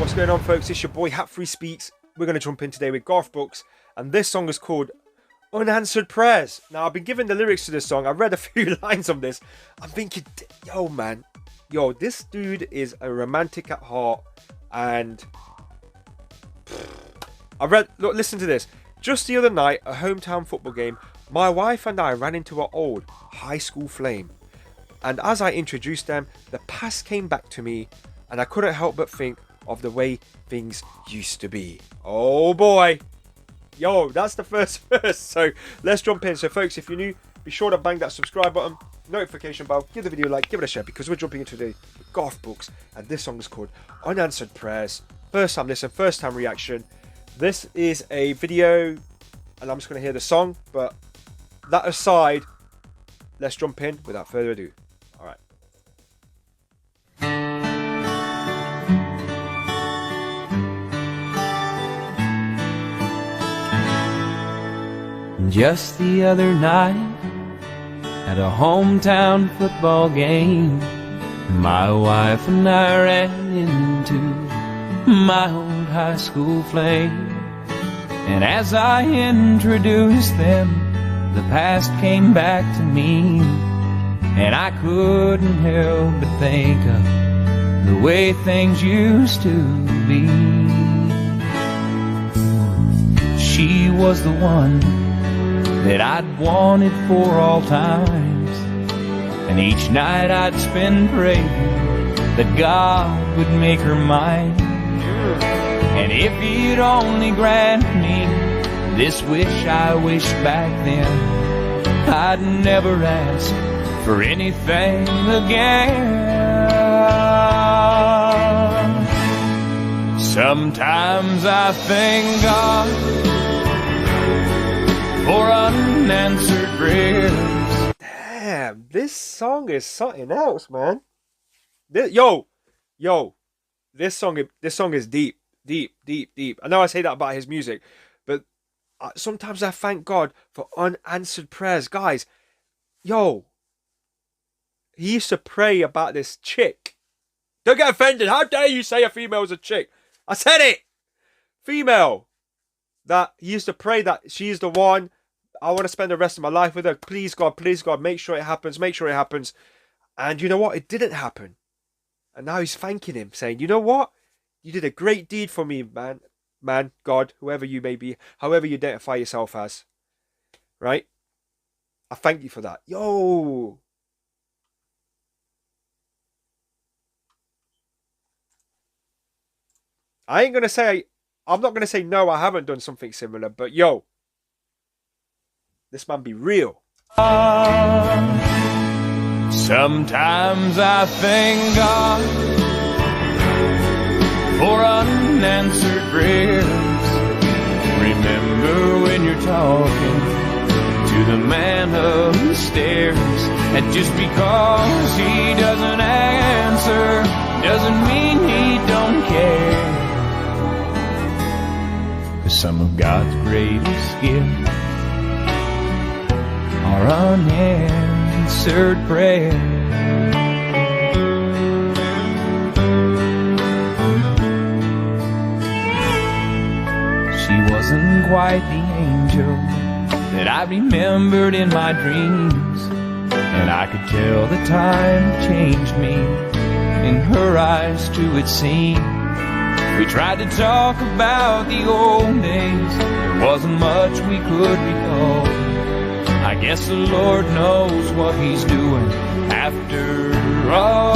What's going on, folks? It's your boy Hat3 Speaks. We're going to jump in today with Garth Brooks, and this song is called Unanswered Prayers. Now, I've been given the lyrics to this song. I've read a few lines of this. I'm thinking, yo, man, this dude is a romantic at heart, and look, listen to this. Just the other night, a hometown football game, my wife and I ran into our old high school flame, and as I introduced them, the past came back to me, and I couldn't help but think of the way things used to be. Oh boy. Yo, that's the first verse. So let's jump in. So folks, if you're new, be sure to bang that subscribe button, notification bell, give the video a like, give it a share, because we're jumping into today with Garth Brooks, and this song is called Unanswered Prayers. First time listen, first time reaction. This is a video, and I'm just going to hear the song, but that aside, let's jump in without further ado. All right. Just the other night, at a hometown football game, my wife and I ran into my old high school flame. And as I introduced them, the past came back to me, and I couldn't help but think of the way things used to be. She was the one that I'd wanted for all times, and each night I'd spend praying that God would make her mine. And if He'd only grant me this wish I wished back then, I'd never ask for anything again. Sometimes I thank God for unanswered prayers. Damn, this song is something else, man. This song is deep. I know I say that about his music, but sometimes I thank God for unanswered prayers. Guys, he used to pray about this chick. Don't get offended. How dare you say a female is a chick? I said it. Female. That he used to pray that she's the one. I want to spend the rest of my life with her. Please God, make sure it happens. And you know what? It didn't happen. And now he's thanking him, saying, you know what? You did a great deed for me, man, God, whoever you may be, however you identify yourself as. Right? I thank you for that. Yo! I'm not going to say no, I haven't done something similar, but yo, this man be real. Sometimes I thank God for unanswered prayers. Remember when you're talking to the man upstairs, and just because he doesn't answer doesn't mean he don't care. Some of God's greatest gifts are unanswered prayers. She wasn't quite the angel that I remembered in my dreams, and I could tell the time changed me. In her eyes too it seemed. We tried to talk about the old days. There wasn't much we could recall. I guess the Lord knows what He's doing after all.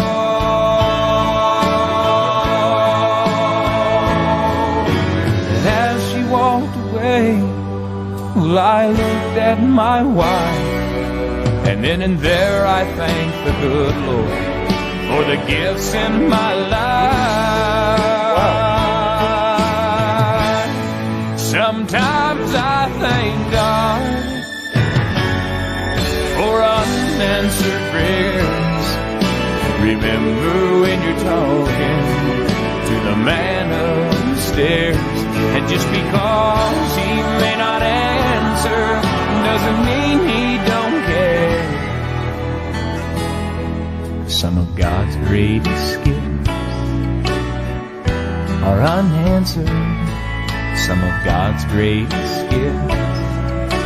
And as she walked away, well, I looked at my wife, and then and there I thanked the good Lord for the gifts in my life. Sometimes I thank God for unanswered prayers. Remember when you're talking to the man upstairs, and just because he may not answer doesn't mean he don't care. Some of God's greatest gifts are unanswered. Some of God's greatest gifts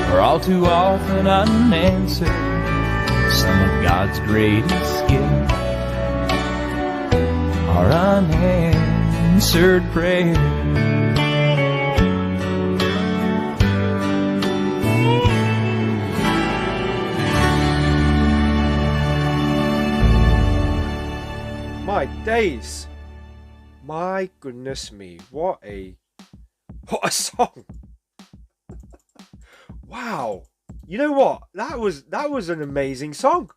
are all too often unanswered. Some of God's greatest gifts are unanswered prayers. My days. My goodness me. What a song. Wow. You know what? That was an amazing song.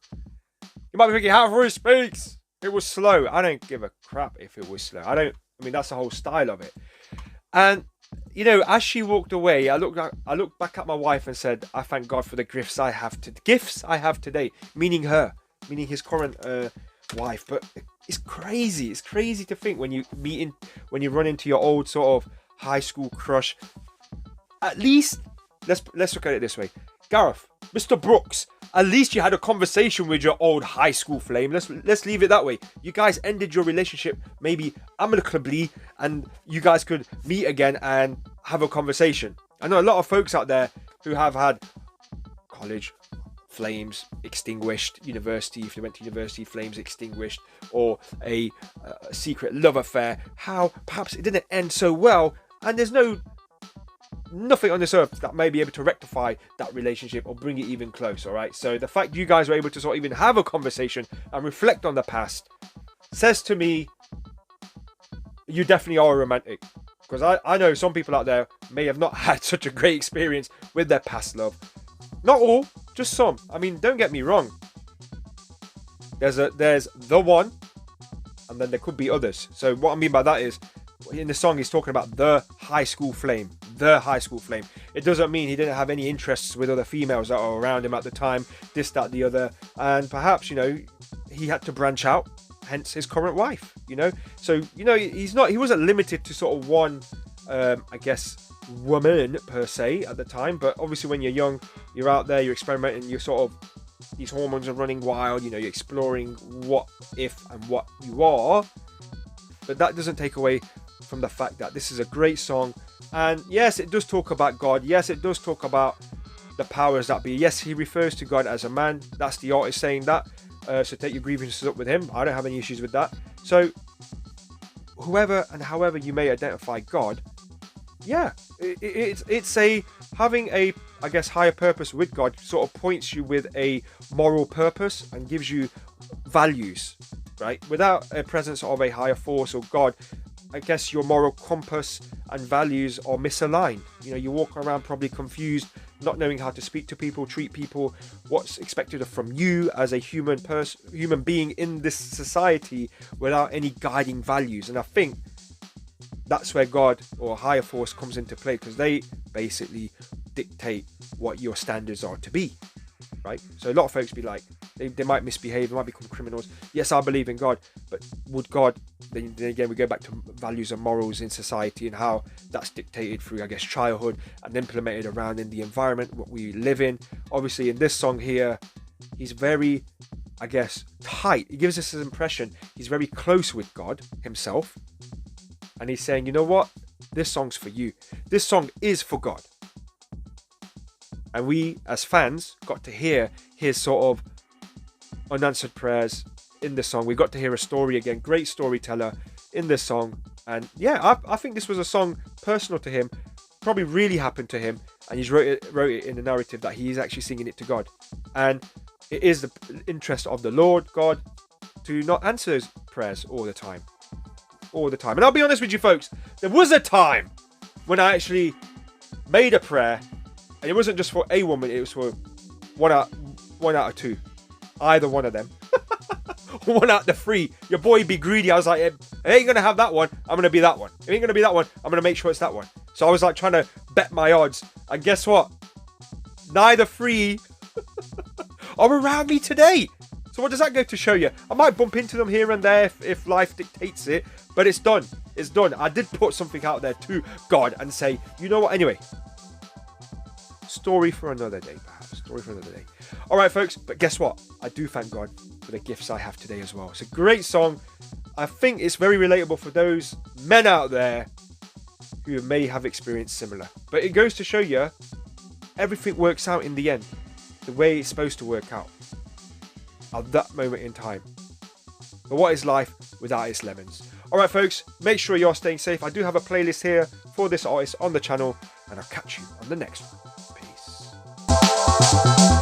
You might be thinking, how he speaks. It was slow. I don't give a crap if it was slow. I mean, that's the whole style of it. And you know, as she walked away, I looked back at my wife and said, I thank God for the gifts I have today, meaning her, meaning his current wife. But it's crazy. It's crazy to think when you run into your old sort of high school crush. At least let's look at it this way. Gareth, Mr. Brooks, at least you had a conversation with your old high school flame. Let's leave it that way. You guys ended your relationship maybe amicably, and you guys could meet again and have a conversation. I know a lot of folks out there who have had college flames extinguished, university, if they went to university, flames extinguished, or a secret love affair. How perhaps it didn't end so well, and there's nothing on this earth that may be able to rectify that relationship or bring it even close. All right, so the fact you guys were able to sort of even have a conversation and reflect on the past says to me you definitely are a romantic, because I know some people out there may have not had such a great experience with their past love. Not all, just some. I mean, don't get me wrong, there's the one, and then there could be others. So what I mean by that is, in the song he's talking about the high school flame. It doesn't mean he didn't have any interests with other females that were around him at the time, this, that, the other, and perhaps, you know, he had to branch out, hence his current wife, you know. So, you know, he wasn't limited to sort of one I guess woman per se at the time, but obviously when you're young, you're out there, you're experimenting, you're sort of, these hormones are running wild, you know, you're exploring what if and what you are. But that doesn't take away from the fact that this is a great song. And yes, it does talk about God. Yes, it does talk about the powers that be. Yes, he refers to God as a man. That's the artist saying that. So take your grievances up with him. I don't have any issues with that. So whoever and however you may identify God, yeah, it's having a, I guess, higher purpose with God sort of points you with a moral purpose and gives you values, right? Without a presence of a higher force or God, I guess your moral compass and values are misaligned. You know, you walk around probably confused, not knowing how to speak to people, treat people, what's expected from you as a human being in this society without any guiding values. And I think that's where God or a higher force comes into play, because they basically dictate what your standards are to be, right? So a lot of folks be like, they might misbehave, they might become criminals. Yes, I believe in God, but would God, then again we go back to values and morals in society and how that's dictated through, I guess, childhood and implemented around in the environment what we live in. Obviously in this song here, he's very, I guess, tight. He gives us this impression he's very close with God himself, and he's saying, you know what, this song's for you, this song is for God. And we as fans got to hear his sort of unanswered prayers in the song. We got to hear a story again, great storyteller in this song. And yeah, I think this was a song personal to him, probably really happened to him, and he's wrote it in a narrative that he is actually singing it to God. And it is the interest of the Lord God to not answer his prayers all the time. And I'll be honest with you folks, there was a time when I actually made a prayer, and it wasn't just for a woman, it was for one out of two, either one of them. One out of the three. Your boy be greedy. I was like, if I ain't gonna have that one, I'm gonna be that one. If it ain't gonna be that one, I'm gonna make sure it's that one. So I was like trying to bet my odds, and guess what? Neither three are around me today. So what does that go to show you? I might bump into them here and there if life dictates it, but it's done. It's done. I did put something out there to God and say, you know what? Anyway, story for another day, perhaps. Story for another day. All right, folks. But guess what? I do thank God for the gifts I have today as well. It's a great song. I think it's very relatable for those men out there who may have experienced similar. But it goes to show you, everything works out in the end, the way it's supposed to work out at that moment in time. But what is life without its lemons? Alright folks, make sure you're staying safe. I do have a playlist here for this artist on the channel, and I'll catch you on the next one. Peace.